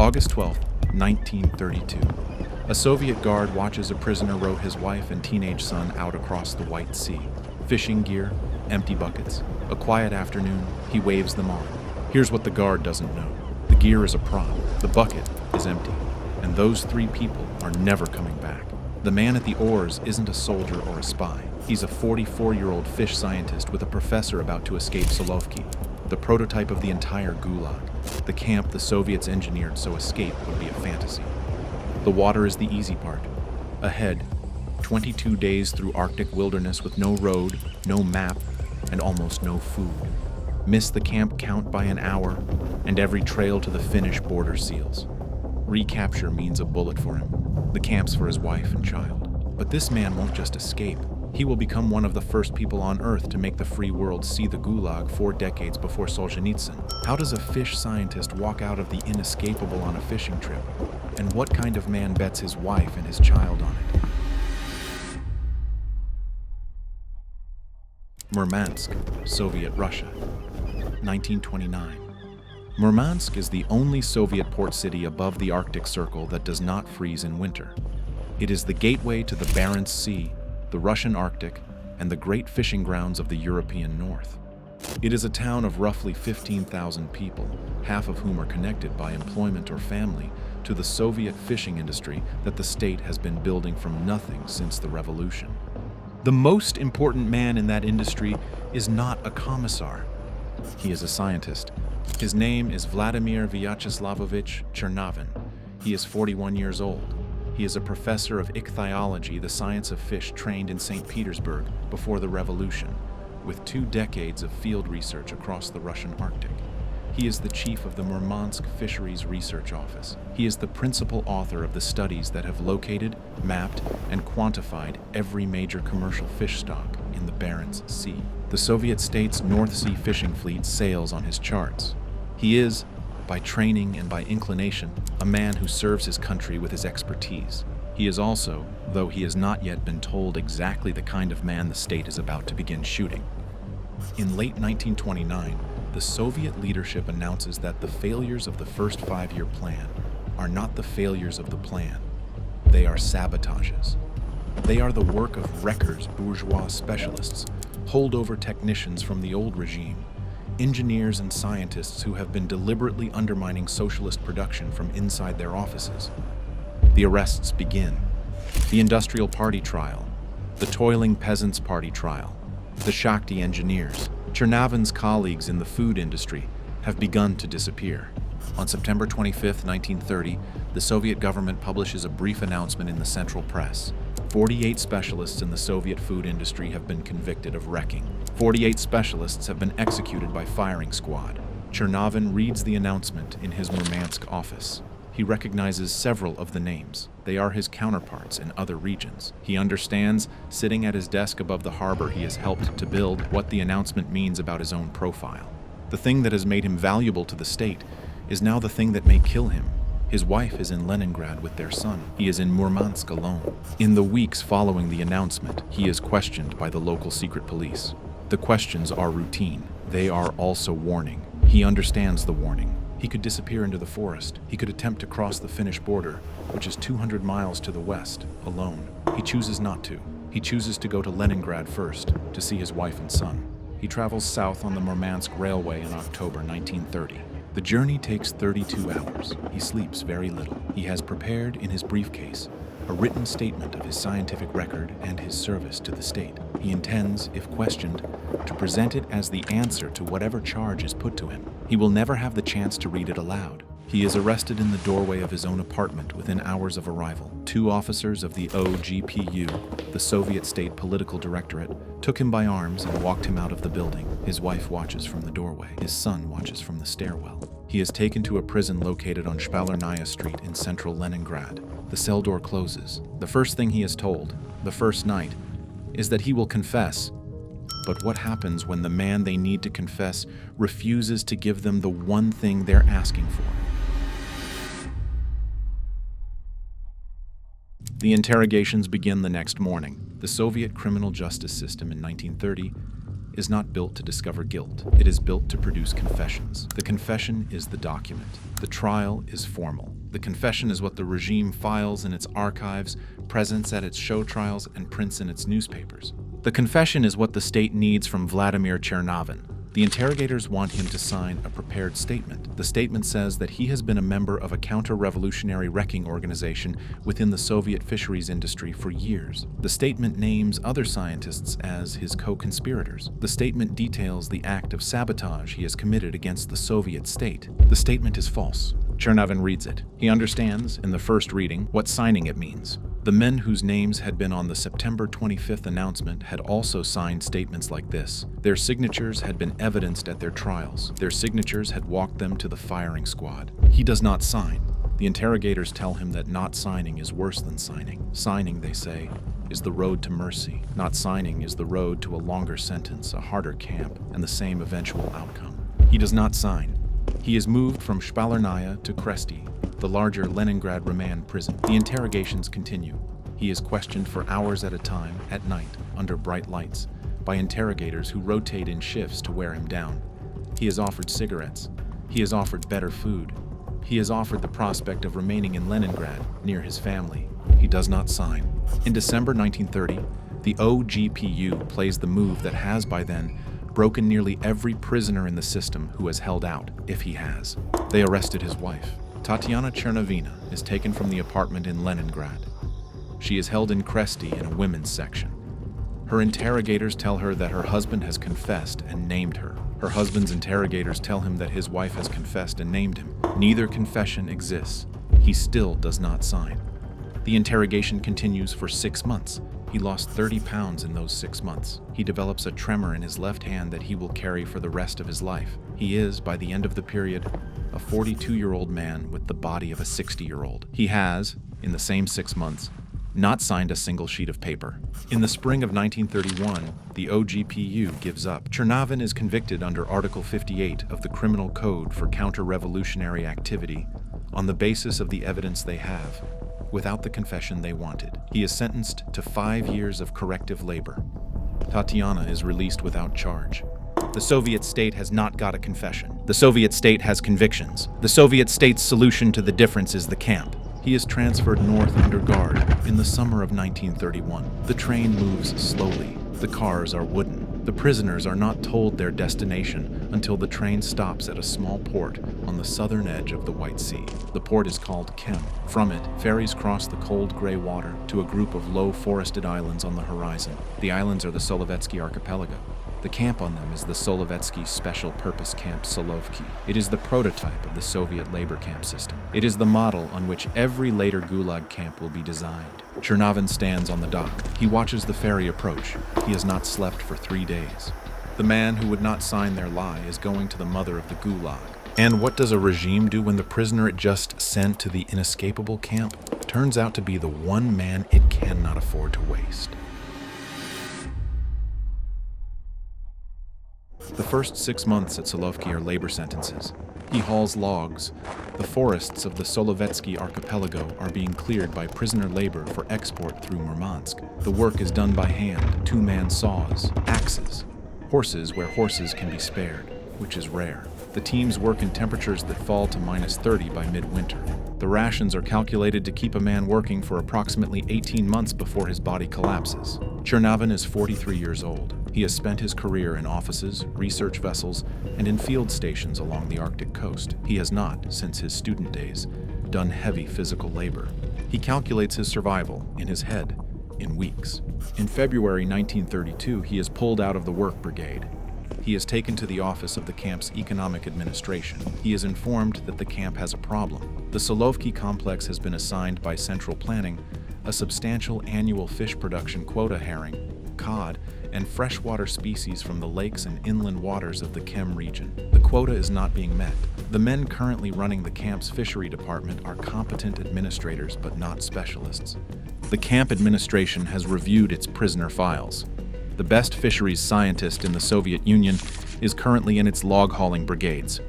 August 12, 1932. A Soviet guard watches a prisoner row his wife and teenage son out across the White Sea. Fishing gear, empty buckets. A quiet afternoon, he waves them on. Here's what the guard doesn't know. The gear is a prop, the bucket is empty, and those three people are never coming back. The man at the oars isn't a soldier or a spy. He's a 44-year-old fish scientist with a professor about to escape Solovki, the prototype of the entire Gulag, the camp the Soviets engineered so escape would be a fantasy. The water is the easy part. Ahead, 22 days through Arctic wilderness with no road, no map, and almost no food. Miss the camp count by an hour, and every trail to the Finnish border seals. Recapture means a bullet for him. The camp's for his wife and child. But this man won't just escape. He will become one of the first people on Earth to make the free world see the Gulag 4 decades before Solzhenitsyn. How does a fish scientist walk out of the inescapable on a fishing trip? And what kind of man bets his wife and his child on it? Murmansk, Soviet Russia, 1929. Murmansk is the only Soviet port city above the Arctic Circle that does not freeze in winter. It is the gateway to the Barents Sea, the Russian Arctic, and the great fishing grounds of the European North. It is a town of roughly 15,000 people, half of whom are connected by employment or family to the Soviet fishing industry that the state has been building from nothing since the revolution. The most important man in that industry is not a commissar. He is a scientist. His name is Vladimir Vyacheslavovich Tchernavin. He is 41 years old. He is a professor of ichthyology, the science of fish, trained in St. Petersburg before the revolution, with 2 decades of field research across the Russian Arctic. He is the chief of the Murmansk Fisheries Research Office. He is the principal author of the studies that have located, mapped, and quantified every major commercial fish stock in the Barents Sea. The Soviet state's North Sea fishing fleet sails on his charts. He is, by training and by inclination, a man who serves his country with his expertise. He is also, though he has not yet been told exactly the kind of man the state is about to begin shooting. In late 1929, the Soviet leadership announces that the failures of the first 5-year plan are not the failures of the plan. They are sabotages. They are the work of wreckers, bourgeois specialists, holdover technicians from the old regime, engineers and scientists who have been deliberately undermining socialist production from inside their offices. The arrests begin. The Industrial Party trial, the Toiling Peasants' Party trial, the Shakti engineers, Tchernavin's colleagues in the food industry have begun to disappear. On September 25, 1930, the Soviet government publishes a brief announcement in the central press. 48 specialists in the Soviet food industry have been convicted of wrecking. 48 specialists have been executed by firing squad. Tchernavin reads the announcement in his Murmansk office. He recognizes several of the names. They are his counterparts in other regions. He understands, sitting at his desk above the harbor he has helped to build, what the announcement means about his own profile. The thing that has made him valuable to the state is now the thing that may kill him. His wife is in Leningrad with their son. He is in Murmansk alone. In the weeks following the announcement, he is questioned by the local secret police. The questions are routine. They are also warning. He understands the warning. He could disappear into the forest. He could attempt to cross the Finnish border, which is 200 miles to the west, alone. He chooses not to. He chooses to go to Leningrad first, to see his wife and son. He travels south on the Murmansk Railway in October 1930. The journey takes 32 hours. He sleeps very little. He has prepared in his briefcase a written statement of his scientific record and his service to the state. He intends, if questioned, to present it as the answer to whatever charge is put to him. He will never have the chance to read it aloud. He is arrested in the doorway of his own apartment within hours of arrival. 2 officers of the OGPU, the Soviet State Political Directorate, took him by arms and walked him out of the building. His wife watches from the doorway. His son watches from the stairwell. He is taken to a prison located on Shpalernaya Street in central Leningrad. The cell door closes. The first thing he is told, the first night, is that he will confess. But what happens when the man they need to confess refuses to give them the one thing they're asking for? The interrogations begin the next morning. The Soviet criminal justice system in 1930 is not built to discover guilt. It is built to produce confessions. The confession is the document. The trial is formal. The confession is what the regime files in its archives, presents at its show trials, and prints in its newspapers. The confession is what the state needs from Vladimir Tchernavin. The interrogators want him to sign a prepared statement. The statement says that he has been a member of a counter-revolutionary wrecking organization within the Soviet fisheries industry for years. The statement names other scientists as his co-conspirators. The statement details the act of sabotage he has committed against the Soviet state. The statement is false. Tchernavin reads it. He understands, in the first reading, what signing it means. The men whose names had been on the September 25th announcement had also signed statements like this. Their signatures had been evidenced at their trials. Their signatures had walked them to the firing squad. He does not sign. The interrogators tell him that not signing is worse than signing. Signing, they say, is the road to mercy. Not signing is the road to a longer sentence, a harder camp, and the same eventual outcome. He does not sign. He is moved from Spalernaya to Kresty, the larger Leningrad remand prison. The interrogations continue. He is questioned for hours at a time, at night, under bright lights, by interrogators who rotate in shifts to wear him down. He is offered cigarettes. He is offered better food. He is offered the prospect of remaining in Leningrad, near his family. He does not sign. In December 1930, the OGPU plays the move that has by then broken nearly every prisoner in the system who has held out, if he has. They arrested his wife. Tatiana Tchernavina is taken from the apartment in Leningrad. She is held in Kresty in a women's section. Her interrogators tell her that her husband has confessed and named her. Her husband's interrogators tell him that his wife has confessed and named him. Neither confession exists. He still does not sign. The interrogation continues for 6 months. He lost 30 pounds in those 6 months. He develops a tremor in his left hand that he will carry for the rest of his life. He is, by the end of the period, a 42-year-old man with the body of a 60-year-old. He has, in the same 6 months, not signed a single sheet of paper. In the spring of 1931, the OGPU gives up. Tchernavin is convicted under Article 58 of the Criminal Code for counter-revolutionary activity on the basis of the evidence they have, without the confession they wanted. He is sentenced to 5 years of corrective labor. Tatiana is released without charge. The Soviet state has not got a confession. The Soviet state has convictions. The Soviet state's solution to the difference is the camp. He is transferred north under guard in the summer of 1931. The train moves slowly. The cars are wooden. The prisoners are not told their destination until the train stops at a small port on the southern edge of the White Sea. The port is called Kem. From it, ferries cross the cold gray water to a group of low forested islands on the horizon. The islands are the Solzhenitsyn archipelago. The camp on them is the Solovetsky Special Purpose Camp Solovki. It is the prototype of the Soviet labor camp system. It is the model on which every later Gulag camp will be designed. Tchernavin stands on the dock. He watches the ferry approach. He has not slept for 3 days. The man who would not sign their lie is going to the mother of the Gulag. And what does a regime do when the prisoner it just sent to the inescapable camp turns out to be the one man it cannot afford to waste? The first 6 months at Solovki are labor sentences. He hauls logs. The forests of the Solovetsky archipelago are being cleared by prisoner labor for export through Murmansk. The work is done by hand, 2-man saws, axes, horses where horses can be spared, which is rare. The teams work in temperatures that fall to -30 by midwinter. The rations are calculated to keep a man working for approximately 18 months before his body collapses. Tchernavin is 43 years old. He has spent his career in offices, research vessels, and in field stations along the Arctic coast. He has not, since his student days, done heavy physical labor. He calculates his survival, in his head, in weeks. In February 1932, he is pulled out of the work brigade. He is taken to the office of the camp's economic administration. He is informed that the camp has a problem. The Solovki complex has been assigned by central planning a substantial annual fish production quota: herring, cod, and freshwater species from the lakes and inland waters of the Kem region. The quota is not being met. The men currently running the camp's fishery department are competent administrators but not specialists. The camp administration has reviewed its prisoner files. The best fisheries scientist in the Soviet Union is currently in its log-hauling brigades.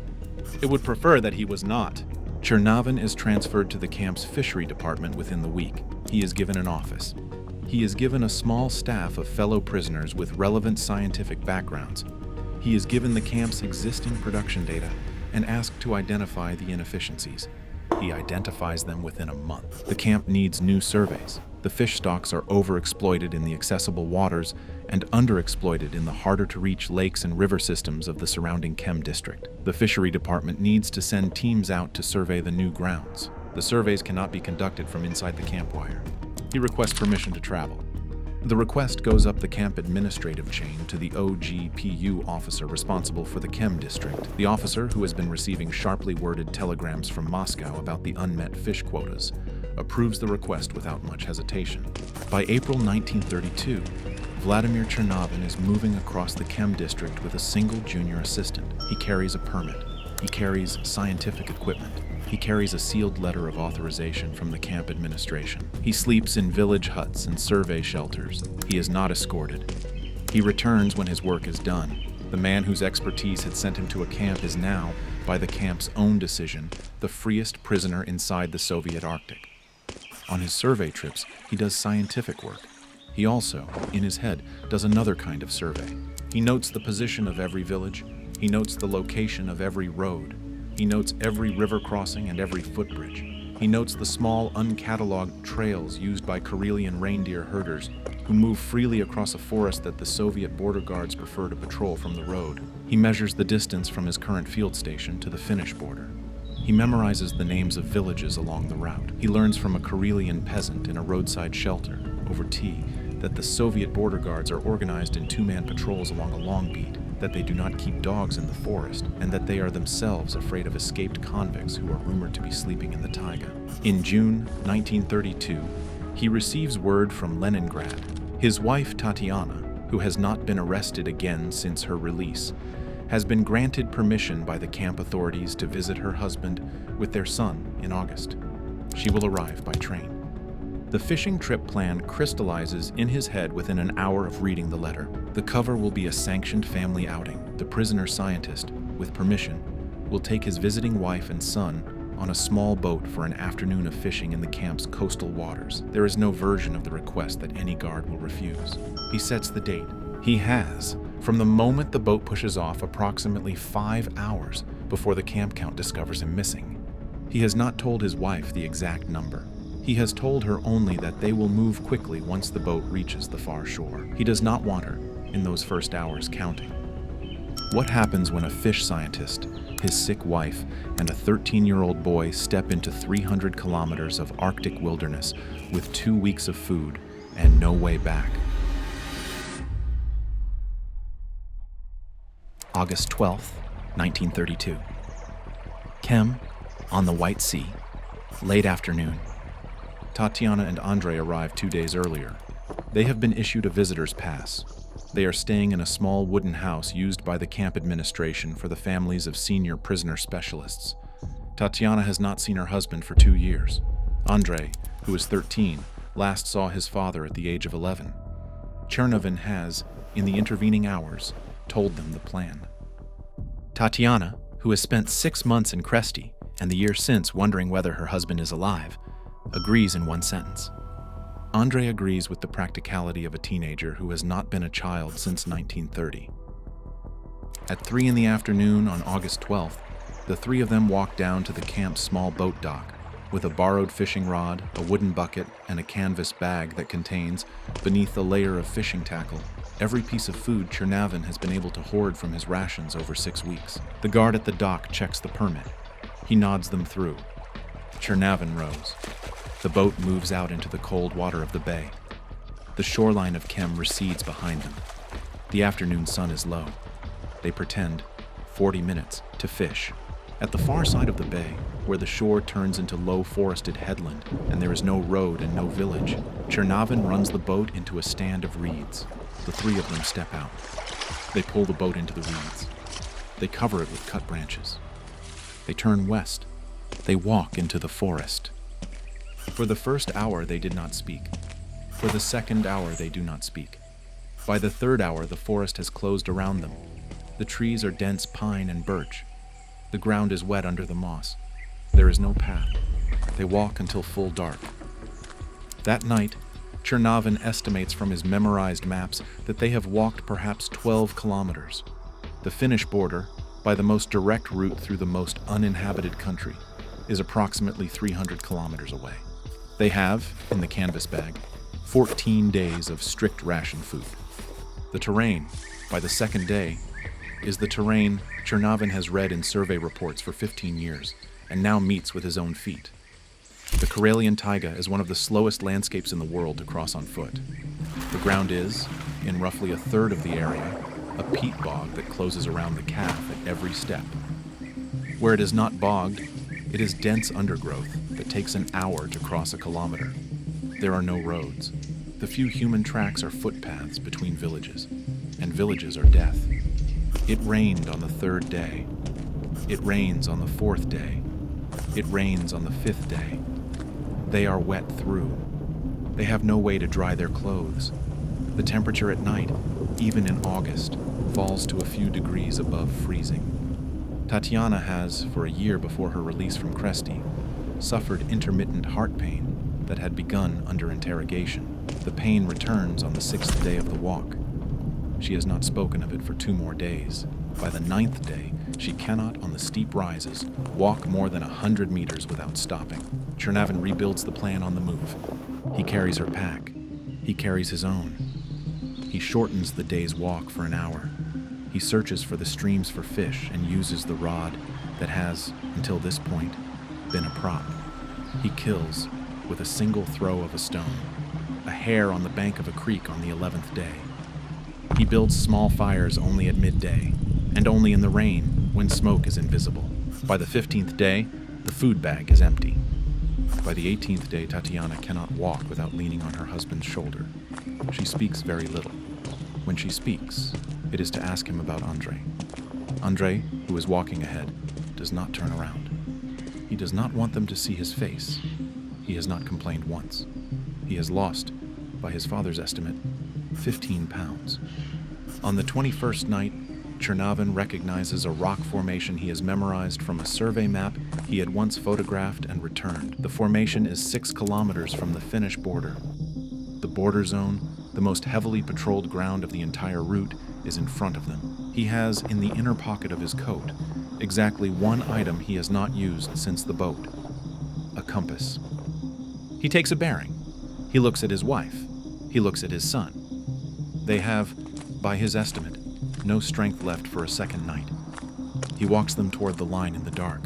It would prefer that he was not. Tchernavin is transferred to the camp's fishery department within the week. He is given an office. He is given a small staff of fellow prisoners with relevant scientific backgrounds. He is given the camp's existing production data and asked to identify the inefficiencies. He identifies them within a month. The camp needs new surveys. The fish stocks are overexploited in the accessible waters and underexploited in the harder-to-reach lakes and river systems of the surrounding Chem district. The fishery department needs to send teams out to survey the new grounds. The surveys cannot be conducted from inside the camp wire. He requests permission to travel. The request goes up the camp administrative chain to the OGPU officer responsible for the Chem district. The officer, who has been receiving sharply worded telegrams from Moscow about the unmet fish quotas, approves the request without much hesitation. By April 1932, Vladimir Tchernavin is moving across the Chem district with a single junior assistant. He carries a permit. He carries scientific equipment. He carries a sealed letter of authorization from the camp administration. He sleeps in village huts and survey shelters. He is not escorted. He returns when his work is done. The man whose expertise had sent him to a camp is now, by the camp's own decision, the freest prisoner inside the Soviet Arctic. On his survey trips, he does scientific work. He also, in his head, does another kind of survey. He notes the position of every village. He notes the location of every road. He notes every river crossing and every footbridge. He notes the small, uncatalogued trails used by Karelian reindeer herders who move freely across a forest that the Soviet border guards prefer to patrol from the road. He measures the distance from his current field station to the Finnish border. He memorizes the names of villages along the route. He learns from a Karelian peasant in a roadside shelter, over tea, that the Soviet border guards are organized in two-man patrols along a long beat, that they do not keep dogs in the forest, and that they are themselves afraid of escaped convicts who are rumored to be sleeping in the taiga. In June 1932, he receives word from Leningrad. His wife, Tatiana, who has not been arrested again since her release, has been granted permission by the camp authorities to visit her husband with their son in August. She will arrive by train. The fishing trip plan crystallizes in his head within an hour of reading the letter. The cover will be a sanctioned family outing. The prisoner scientist, with permission, will take his visiting wife and son on a small boat for an afternoon of fishing in the camp's coastal waters. There is no version of the request that any guard will refuse. He sets the date. He has, from the moment the boat pushes off, approximately 5 hours before the camp count discovers him missing. He has not told his wife the exact number. He has told her only that they will move quickly once the boat reaches the far shore. He does not want her, in those first hours, counting. What happens when a fish scientist, his sick wife, and a 13-year-old boy step into 300 kilometers of Arctic wilderness with 2 weeks of food and no way back? August 12th, 1932. Chem, on the White Sea, late afternoon. Tatiana and Andrei arrived 2 days earlier. They have been issued a visitor's pass. They are staying in a small wooden house used by the camp administration for the families of senior prisoner specialists. Tatiana has not seen her husband for 2 years. Andrei, who is 13, last saw his father at the age of 11. Tchernavin has, in the intervening hours, told them the plan. Tatiana, who has spent 6 months in Kresty and the year since wondering whether her husband is alive, agrees in one sentence. Andrei agrees with the practicality of a teenager who has not been a child since 1930. At 3 in the afternoon on August 12th, the three of them walk down to the camp's small boat dock with a borrowed fishing rod, a wooden bucket, and a canvas bag that contains, beneath a layer of fishing tackle, every piece of food Tchernavin has been able to hoard from his rations over 6 weeks. The guard at the dock checks the permit. He nods them through. Tchernavin rows. The boat moves out into the cold water of the bay. The shoreline of Chem recedes behind them. The afternoon sun is low. They pretend, 40 minutes, to fish. At the far side of the bay, where the shore turns into low forested headland and there is no road and no village, Tchernavin runs the boat into a stand of reeds. The three of them step out. They pull the boat into the reeds. They cover it with cut branches. They turn west. They walk into the forest. For the first hour, they did not speak. For the second hour, they do not speak. By the third hour, the forest has closed around them. The trees are dense pine and birch. The ground is wet under the moss. There is no path. They walk until full dark. That night, Tchernavin estimates from his memorized maps that they have walked perhaps 12 kilometers. The Finnish border, by the most direct route through the most uninhabited country, is approximately 300 kilometers away. They have, in the canvas bag, 14 days of strict ration food. The terrain, by the second day, is the terrain Tchernavin has read in survey reports for 15 years and now meets with his own feet. The Karelian taiga is one of the slowest landscapes in the world to cross on foot. The ground is, in roughly a third of the area, a peat bog that closes around the calf at every step. Where it is not bogged, it is dense undergrowth that takes an hour to cross a kilometer. There are no roads. The few human tracks are footpaths between villages, and villages are death. It rained on the third day. It rains on the fourth day. It rains on the fifth day. They are wet through. They have no way to dry their clothes. The temperature at night, even in August, falls to a few degrees above freezing. Tatiana has, for a year before her release from Kresty, suffered intermittent heart pain that had begun under interrogation. The pain returns on the 6th day of the walk. She has not spoken of it for 2 more days. By the 9th day, she cannot, on the steep rises, walk more than 100 meters without stopping. Tchernavin rebuilds the plan on the move. He carries her pack. He carries his own. He shortens the day's walk for an hour. He searches for the streams for fish and uses the rod that has, until this point, been a prop. He kills, with a single throw of a stone, a hare on the bank of a creek on the 11th day. He builds small fires only at midday, and only in the rain, when smoke is invisible. By the 15th day, the food bag is empty. By the 18th day, Tatiana cannot walk without leaning on her husband's shoulder. She speaks very little. When she speaks, it is to ask him about Andrei. Andrei, who is walking ahead, does not turn around. He does not want them to see his face. He has not complained once. He has lost, by his father's estimate, 15 pounds. On the 21st night, Tchernavin recognizes a rock formation he has memorized from a survey map he had once photographed and returned. The formation is 6 kilometers from the Finnish border. The border zone, the most heavily patrolled ground of the entire route, is in front of them. He has, in the inner pocket of his coat, exactly one item he has not used since the boat: a compass. He takes a bearing. He looks at his wife. He looks at his son. They have, by his estimate, no strength left for a second night. He walks them toward the line in the dark.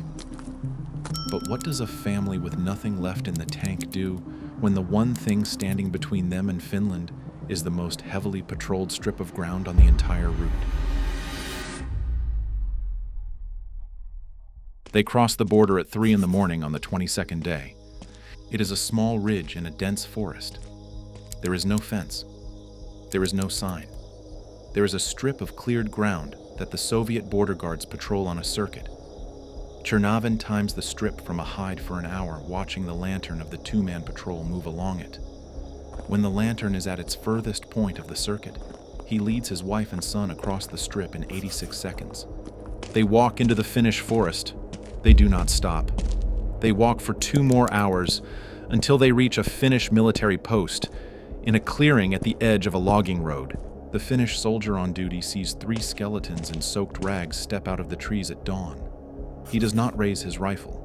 But what does a family with nothing left in the tank do when the one thing standing between them and Finland is the most heavily patrolled strip of ground on the entire route? They cross the border at 3 a.m. on the 22nd day. It is a small ridge in a dense forest. There is no fence. There is no sign. There is a strip of cleared ground that the Soviet border guards patrol on a circuit. Tchernavin times the strip from a hide for an hour, watching the lantern of the 2-man patrol move along it. When the lantern is at its furthest point of the circuit, he leads his wife and son across the strip in 86 seconds. They walk into the Finnish forest. They do not stop. They walk for 2 more hours until they reach a Finnish military post in a clearing at the edge of a logging road. The Finnish soldier on duty sees 3 skeletons in soaked rags step out of the trees at dawn. He does not raise his rifle.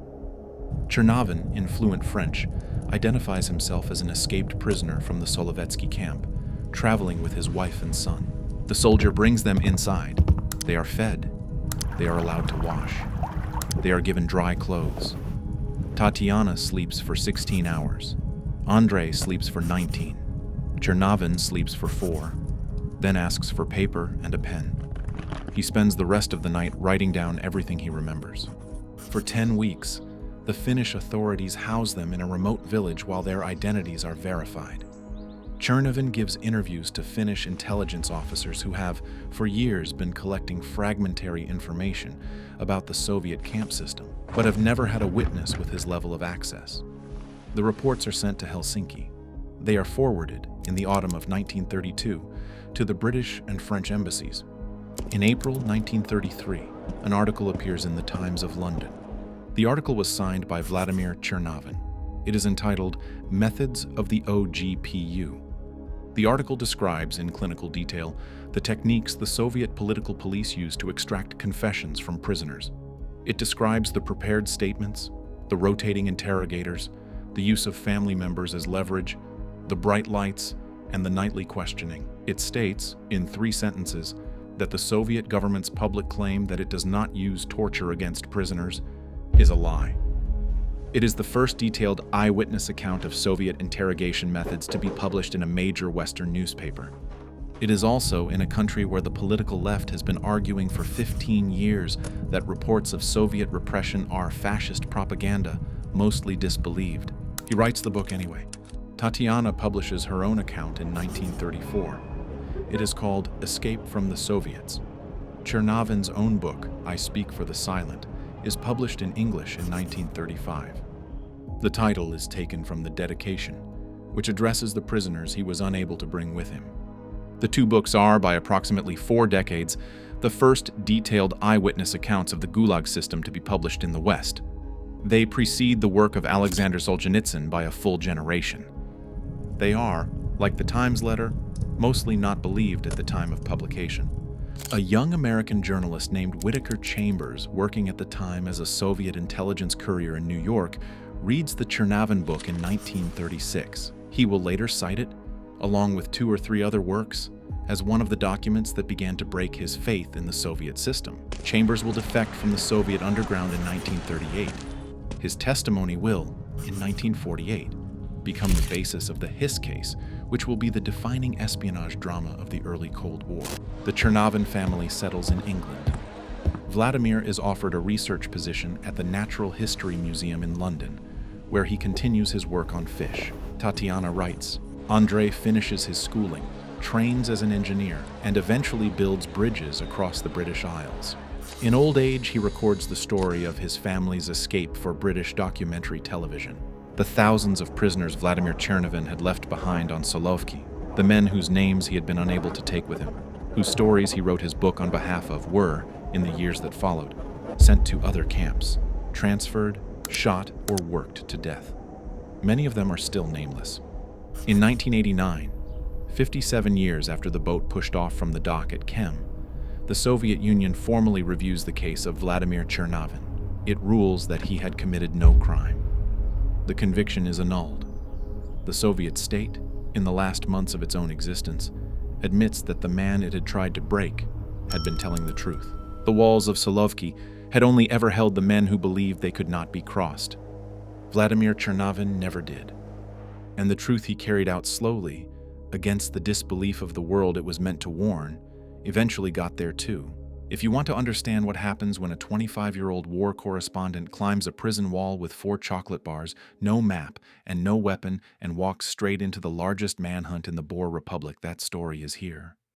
Tchernavin, in fluent French, identifies himself as an escaped prisoner from the Solovetsky camp, traveling with his wife and son. The soldier brings them inside. They are fed. They are allowed to wash. They are given dry clothes. Tatiana sleeps for 16 hours. Andrei sleeps for 19. Tchernavin sleeps for 4, then asks for paper and a pen. He spends the rest of the night writing down everything he remembers. For 10 weeks, the Finnish authorities house them in a remote village while their identities are verified. Tchernavin gives interviews to Finnish intelligence officers who have, for years, been collecting fragmentary information about the Soviet camp system, but have never had a witness with his level of access. The reports are sent to Helsinki. They are forwarded, in the autumn of 1932, to the British and French embassies. In April 1933, an article appears in the Times of London. The article was signed by Vladimir Tchernavin, It is entitled Methods of the OGPU. The article describes in clinical detail the techniques the Soviet political police used to extract confessions from prisoners. It describes the prepared statements, the rotating interrogators, the use of family members as leverage, the bright lights, and the nightly questioning. It states, in 3 sentences, that the Soviet government's public claim that it does not use torture against prisoners is a lie. It is the first detailed eyewitness account of Soviet interrogation methods to be published in a major Western newspaper. It is also in a country where the political left has been arguing for 15 years that reports of Soviet repression are fascist propaganda, mostly disbelieved. He writes the book anyway. Tatiana publishes her own account in 1934. It is called Escape from the Soviets. Tchernavin's own book, I Speak for the Silent, is published in English in 1935. The title is taken from the dedication, which addresses the prisoners he was unable to bring with him. The 2 books are, by approximately 4 decades, the first detailed eyewitness accounts of the Gulag system to be published in the West. They precede the work of Alexander Solzhenitsyn by a full generation. They are, like the Times letter, mostly not believed at the time of publication. A young American journalist named Whittaker Chambers, working at the time as a Soviet intelligence courier in New York, reads the Tchernavin book in 1936. He will later cite it, along with 2 or 3 other works, as one of the documents that began to break his faith in the Soviet system. Chambers will defect from the Soviet underground in 1938. His testimony will, in 1948, become the basis of the Hiss case, which will be the defining espionage drama of the early Cold War. The Tchernavin family settles in England. Vladimir is offered a research position at the Natural History Museum in London, where he continues his work on fish. Tatiana writes, Andrei finishes his schooling, trains as an engineer, and eventually builds bridges across the British Isles. In old age, he records the story of his family's escape for British documentary television. The thousands of prisoners Vladimir Tchernavin had left behind on Solovki, the men whose names he had been unable to take with him, whose stories he wrote his book on behalf of, were, in the years that followed, sent to other camps, transferred, shot, or worked to death. Many of them are still nameless. In 1989, 57 years after the boat pushed off from the dock at Kem, the Soviet Union formally reviews the case of Vladimir Tchernavin. It rules that he had committed no crime. The conviction is annulled. The Soviet state, in the last months of its own existence, admits that the man it had tried to break had been telling the truth. The walls of Solovki had only ever held the men who believed they could not be crossed. Vladimir Tchernavin never did. And the truth he carried out slowly, against the disbelief of the world it was meant to warn, eventually got there too. If you want to understand what happens when a 25-year-old war correspondent climbs a prison wall with 4 chocolate bars, no map, and no weapon, and walks straight into the largest manhunt in the Boer Republic, that story is here.